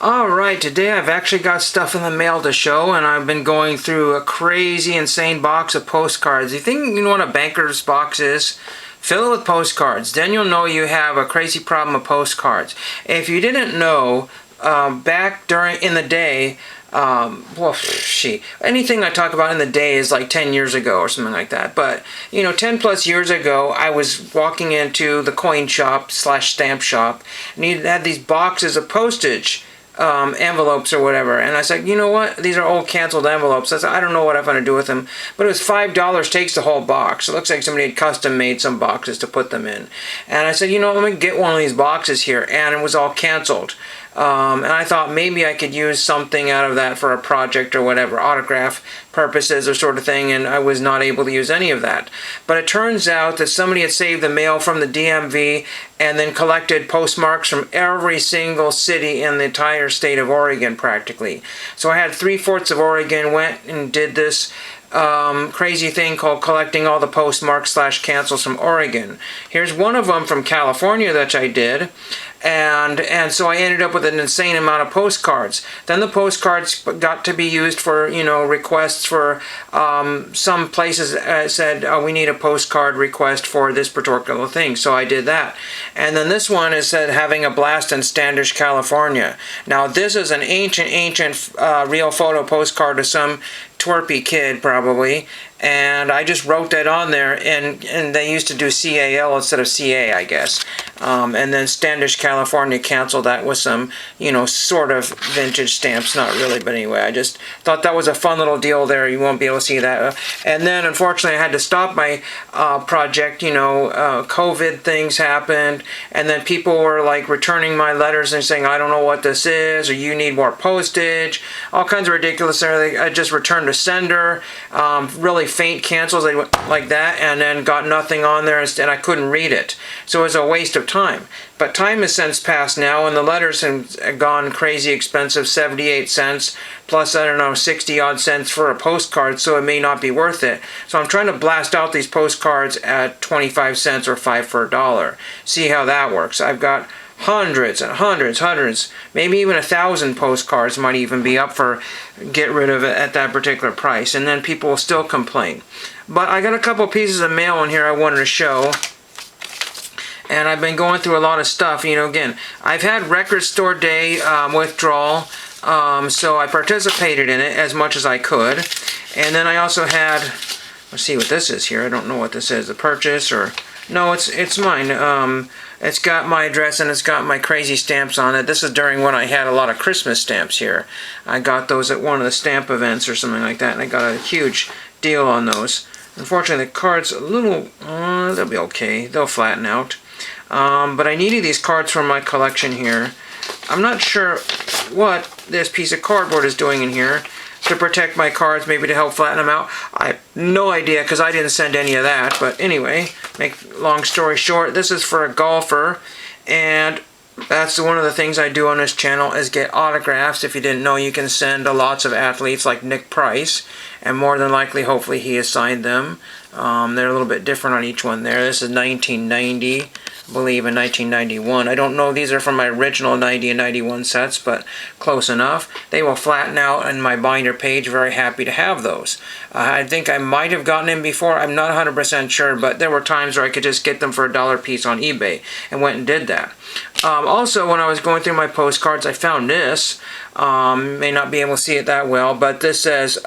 Alright, today I've actually got stuff in the mail to show, and I've been going through a crazy, insane box of postcards. You think you know what a banker's box is? Fill it with postcards. Then you'll know you have a crazy problem with postcards. If you didn't know, back in the day, anything I talk about in the day is like 10 years ago or something like that. But, 10 plus years ago, I was walking into the coin shop / stamp shop, and you had these boxes of postage envelopes or whatever, and I said, you know what, these are old canceled envelopes. I said, I don't know what I'm going to do with them, but it was $5 takes the whole box. It looks like somebody had custom made some boxes to put them in, and I said, let me get one of these boxes here, and it was all canceled. And I thought maybe I could use something out of that for a project or whatever, autograph purposes or sort of thing, and I was not able to use any of that. But it turns out that somebody had saved the mail from the DMV and then collected postmarks from every single city in the entire state of Oregon practically. So I had 3/4 of Oregon went and did this crazy thing called collecting all the postmarks / cancels from Oregon. Here's one of them from California that I did, and so I ended up with an insane amount of postcards. Then the postcards got to be used for requests for some places said we need a postcard request for this particular thing, so I did that. And then this one is said having a blast in Standish, California. Now this is an ancient real photo postcard of some twerpy kid probably, and I just wrote that on there, and they used to do CAL instead of CA, I guess. And then Standish, California canceled that with some, sort of vintage stamps, not really, but anyway, I just thought that was a fun little deal there. You won't be able to see that. And then, unfortunately, I had to stop my project, COVID things happened, and then people were, like, returning my letters and saying, I don't know what this is, or you need more postage, all kinds of ridiculous. I just returned to sender, really faint cancels like that, and then got nothing on there, and I couldn't read it. So it was a waste of time. But time has since passed now, and the letters have gone crazy expensive, 78 cents, plus, 60 odd cents for a postcard, so it may not be worth it. So I'm trying to blast out these postcards at 25 cents or 5 for $1. See how that works. I've got hundreds and hundreds, maybe even 1,000 postcards might even be up for get rid of it at that particular price, and then people will still complain. But I got a couple pieces of mail in here I wanted to show, and I've been going through a lot of stuff. Again, I've had Record Store Day withdrawal, so I participated in it as much as I could, and then I also had, let's see what this is here. I don't know what this is. The purchase or no, it's mine. It's got my address and it's got my crazy stamps on it. This is during when I had a lot of Christmas stamps here. I got those at one of the stamp events or something like that, and I got a huge deal on those. Unfortunately, the card's a little, they'll be okay. They'll flatten out. But I needed these cards from my collection here. I'm not sure what this piece of cardboard is doing in here to protect my cards, maybe to help flatten them out. I have no idea because I didn't send any of that. But anyway, make long story short, this is for a golfer, and that's one of the things I do on this channel is get autographs. If you didn't know, you can send to lots of athletes like Nick Price, and more than likely, hopefully, he has signed them. They're a little bit different on each one there. This is 1990, I believe, in 1991. I don't know, these are from my original 90 and 91 sets, but close enough. They will flatten out on my binder page. Very happy to have those. I think I might have gotten them before. I'm not 100% sure, but there were times where I could just get them for $1 a piece on eBay, and went and did that. Also, when I was going through my postcards, I found this. May not be able to see it that well, but this says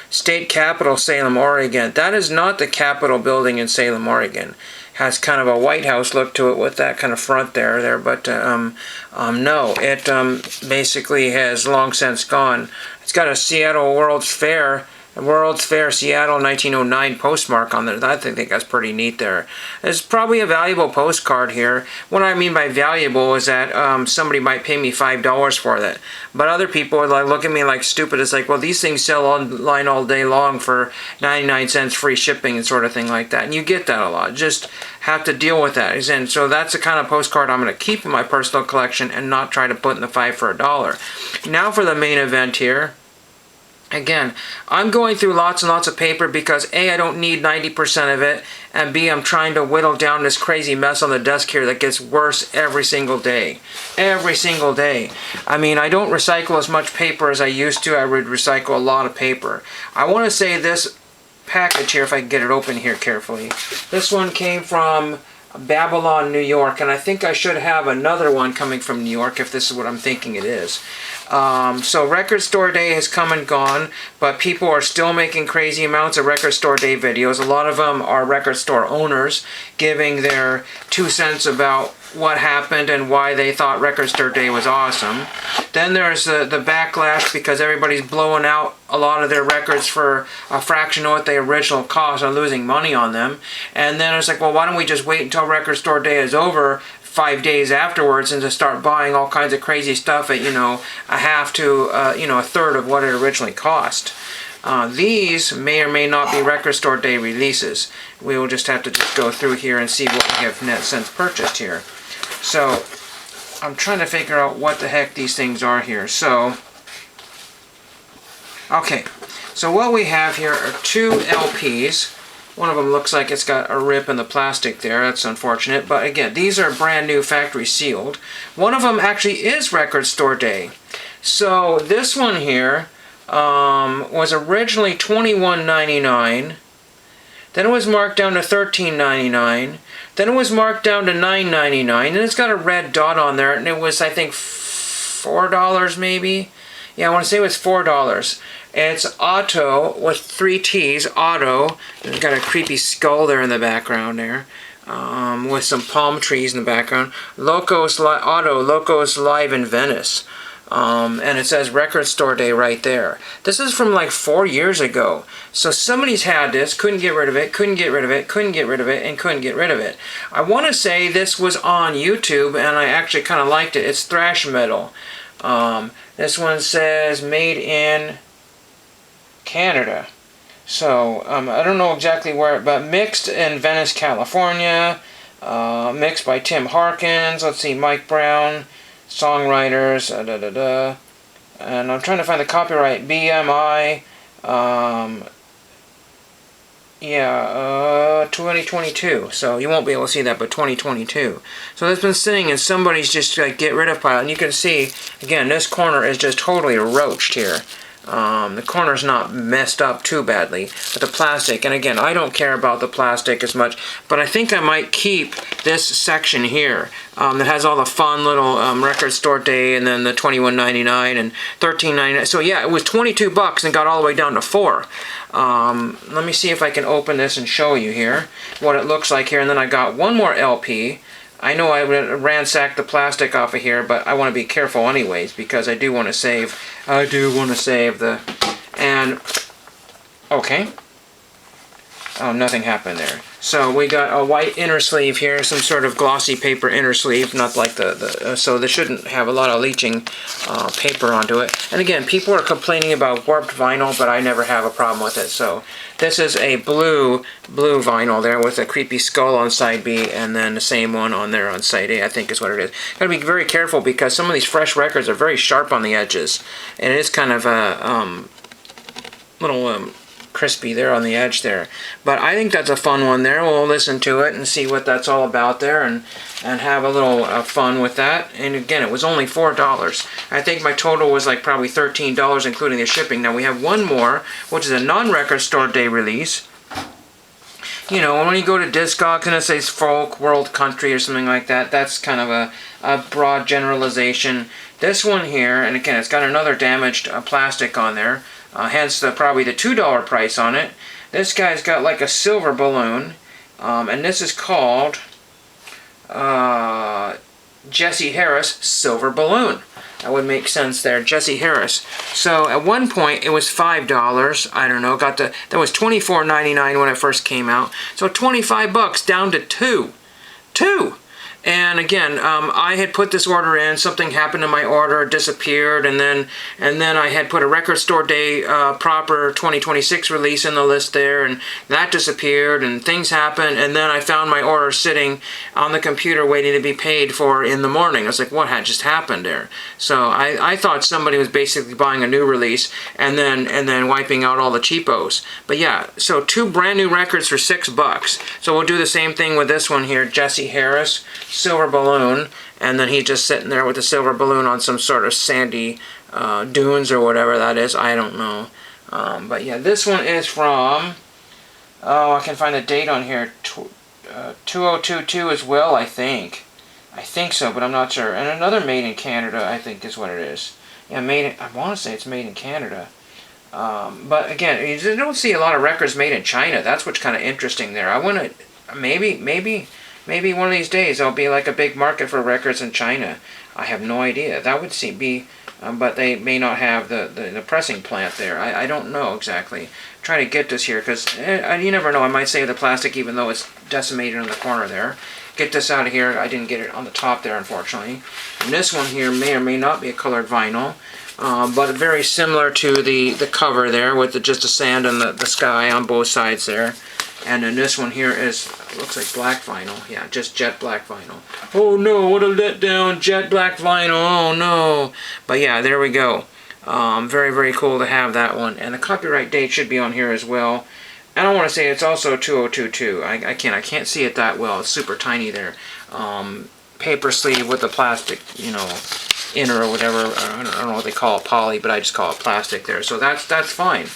State Capitol, Salem, Oregon. That is not the Capitol building in Salem, Oregon. Has kind of a White House look to it with that kind of front there, but no, it basically has long since gone. It's got a Seattle World's Fair Seattle 1909 postmark on there. I think that's pretty neat there. It's probably a valuable postcard here. What I mean by valuable is that somebody might pay me $5 for that. But other people would look at me like stupid. It's like, well, these things sell online all day long for 99 cents free shipping and sort of thing like that. And you get that a lot. Just have to deal with that. And so that's the kind of postcard I'm going to keep in my personal collection and not try to put in the 5 for $1. Now for the main event here. Again, I'm going through lots and lots of paper because A, I don't need 90% of it, and B, I'm trying to whittle down this crazy mess on the desk here that gets worse every single day. Every single day. I mean, I don't recycle as much paper as I used to. I would recycle a lot of paper. I want to say this package here, if I can get it open here carefully. This one came from Babylon, New York, and I think I should have another one coming from New York if this is what I'm thinking it is. So Record Store Day has come and gone, but people are still making crazy amounts of Record Store Day videos. A lot of them are record store owners giving their 2 cents about what happened and why they thought Record Store Day was awesome. Then there's the backlash because everybody's blowing out a lot of their records for a fraction of what they original cost and losing money on them. And then it's like, well, why don't we just wait until Record Store Day is over 5 days afterwards and to start buying all kinds of crazy stuff at, a half to, a third of what it originally cost. These may or may not be Record Store Day releases. We will just have to go through here and see what we have net since purchased here. So I'm trying to figure out what the heck these things are here. So, okay. So what we have here are 2 LPs. One of them looks like it's got a rip in the plastic there. That's unfortunate. But again, these are brand new factory sealed. One of them actually is Record Store Day. So this one here was originally $21.99. Then it was marked down to $13.99. Then it was marked down to $9.99. And it's got a red dot on there. And it was, I think, $4 maybe. Yeah, I want to say it was $4. It's Auto with 3 T's, Auto. It's got a creepy skull there in the background there, with some palm trees in the background. Auto, Locos Live in Venice. And it says Record Store Day right there. This is from like 4 years ago. So somebody's had this, couldn't get rid of it, couldn't get rid of it, couldn't get rid of it, and couldn't get rid of it. I want to say this was on YouTube, and I actually kind of liked it. It's thrash metal. This one says made in Canada. So I don't know exactly where, but mixed in Venice, California. Mixed by Tim Harkins. Let's see, Mike Brown, songwriters. And I'm trying to find the copyright. BMI. 2022. So you won't be able to see that, but 2022. So that's been sitting in somebody's just get rid of pile, and you can see again this corner is just totally roached here. The corner's not messed up too badly, but the plastic, and again, I don't care about the plastic as much, but I think I might keep this section here that has all the fun little Record Store Day, and then the $21.99 and $13.99. So yeah, it was $22 and got all the way down to $4. Let me see if I can open this and show you here what it looks like here, and then I got one more LP. I know I ransacked the plastic off of here, but I want to be careful anyways because I do want to save. The. And okay. Oh, nothing happened there. So we got a white inner sleeve here, some sort of glossy paper inner sleeve, not like so this shouldn't have a lot of leaching paper onto it. And again, people are complaining about warped vinyl, but I never have a problem with it. So this is a blue vinyl there with a creepy skull on side B, and then the same one on there on side A, I think is what it is. Gotta be very careful because some of these fresh records are very sharp on the edges, and it is kind of a little crispy there on the edge there. But I think that's a fun one there. We'll listen to it and see what that's all about there, and have a little fun with that. And again, it was only $4. I think my total was like probably $13 including the shipping. Now we have one more, which is a non-Record Store Day release. You know, when you go to Discogs and it says folk, world, country, or something like that, that's kind of a broad generalization. This one here, and again, it's got another damaged plastic on there, hence probably the $2 price on it. This guy's got like a silver balloon, and this is called Jesse Harris Silver Balloon. That would make sense there, Jesse Harris. So at one point it was $5. I don't know. That was $24.99 when it first came out. So $25 down to $2. And again, I had put this order in. Something happened to my order, disappeared, and then I had put a Record Store Day proper 2026 release in the list there, and that disappeared, and things happened. And then I found my order sitting on the computer waiting to be paid for in the morning. I was like, what had just happened there? So I thought somebody was basically buying a new release and then wiping out all the cheapos. But yeah, so 2 brand new records for $6. So we'll do the same thing with this one here, Jesse Harris, Silver Balloon, and then he's just sitting there with a silver balloon on some sort of sandy dunes or whatever that is. I don't know. But yeah, this one is from, oh, I can find the date on here, 2022 as well, I think. I think so, but I'm not sure. And another made in Canada, I think is what it is. Yeah, I want to say it's made in Canada. But again, you don't see a lot of records made in China. That's what's kind of interesting there. I want to, maybe one of these days there'll be like a big market for records in China. I have no idea. That would be, but they may not have the pressing plant there. I don't know exactly. Try to get this here, because you never know. I might save the plastic even though it's decimated in the corner there. Get this out of here. I didn't get it on the top there, unfortunately. And this one here may or may not be a colored vinyl. But very similar to the cover there, with just the sand and the sky on both sides there. And then this one here looks like black vinyl. Yeah, just jet black vinyl. Oh no, what a letdown, jet black vinyl, oh no. But yeah, there we go. Very, very cool to have that one. And the copyright date should be on here as well. I don't want to say it's also 2022. I can't see it that well. It's super tiny there. Paper sleeve with the plastic, you know, inner or whatever. I don't know what they call it, poly, but I just call it plastic there. So that's fine.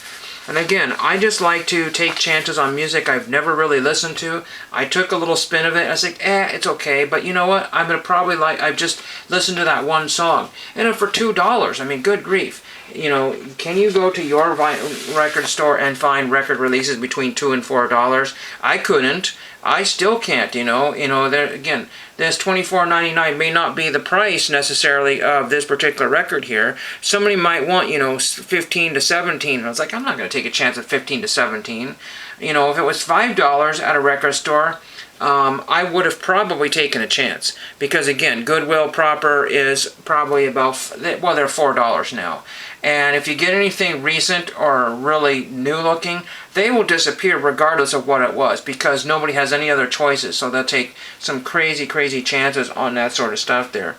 And again, I just like to take chances on music I've never really listened to. I took a little spin of it. I was like, it's okay. But you know what? I'm gonna probably I've just listened to that one song, and for $2. I mean, good grief. You know, can you go to your record store and find record releases between $2 and $4? I couldn't. I still can't. You know. There again, this $24.99 may not be the price necessarily of this particular record here. Somebody might want, you know, 15 to 17. And I was like, I'm not going to take a chance at 15 to 17. You know, if it was $5 at a record store, I would have probably taken a chance, because again, Goodwill proper is probably about, well, they're $4 now. And if you get anything recent or really new looking, they will disappear regardless of what it was, because nobody has any other choices. So they'll take some crazy, crazy chances on that sort of stuff there.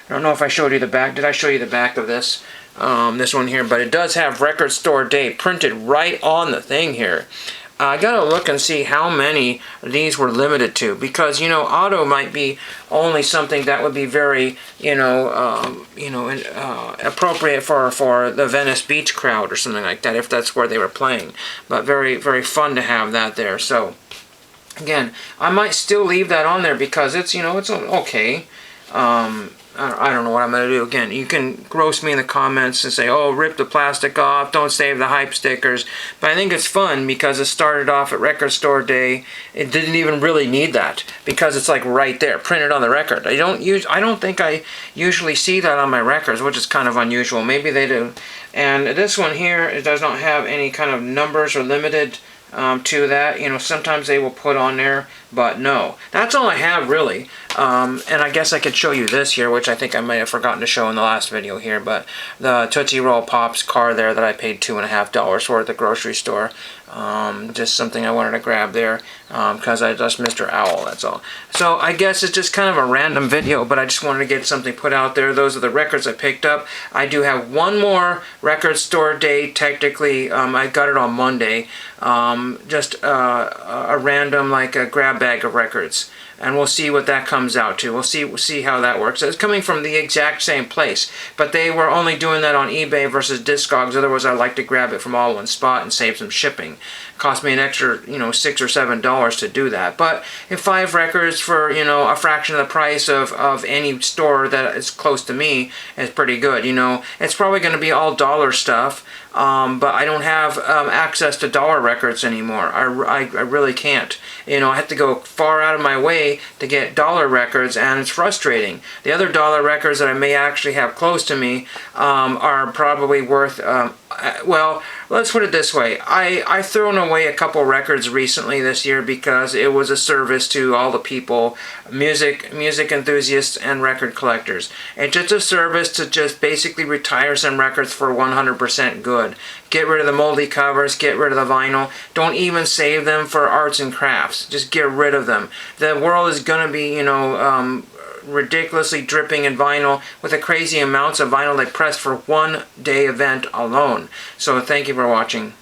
I don't know if I showed you the back. Did I show you the back of this? This one here, but it does have Record Store Date printed right on the thing here. I gotta look and see how many these were limited to, because, you know, auto might be only something that would be very, appropriate for the Venice Beach crowd or something like that, if that's where they were playing. But very, very fun to have that there. So again, I might still leave that on there because it's, you know, it's okay. I don't know what I'm going to do. Again, you can roast me in the comments and say, oh, rip the plastic off, don't save the hype stickers. But I think it's fun because it started off at Record Store Day. It didn't even really need that, because it's like right there, printed on the record. I don't think I usually see that on my records, which is kind of unusual. Maybe they do. And this one here, it does not have any kind of numbers or limited to that. You know, sometimes they will put on there, but no. That's all I have, really. And I guess I could show you this here, which I think I might have forgotten to show in the last video here, but the Tootsie Roll Pops car there that I paid $2.50 for at the grocery store. Just something I wanted to grab there, because I just Mr. Owl, that's all. So I guess it's just kind of a random video, but I just wanted to get something put out there. Those are the records I picked up. I do have one more Record Store Day, technically. I got it on Monday. Just a random, like a grab bag of records. And we'll see what that comes out to. We'll see how that works. It's coming from the exact same place, but they were only doing that on eBay versus Discogs. Otherwise, I'd like to grab it from all one spot and save some shipping. It cost me an extra, $6 or $7 to do that. But if 5 records for, a fraction of the price of any store that is close to me is pretty good. It's probably going to be all dollar stuff. But I don't have access to dollar records anymore. I really can't. I have to go far out of my way to get dollar records, and it's frustrating. The other dollar records that I may actually have close to me are probably worth well, let's put it this way. I thrown away a couple records recently this year because it was a service to all the people, music enthusiasts and record collectors. It's just a service to just basically retire some records for 100% good. Get rid of the moldy covers, get rid of the vinyl. Don't even save them for arts and crafts. Just get rid of them. The world is going to be, ridiculously dripping in vinyl with the crazy amounts of vinyl they pressed for one day event alone. So thank you for watching.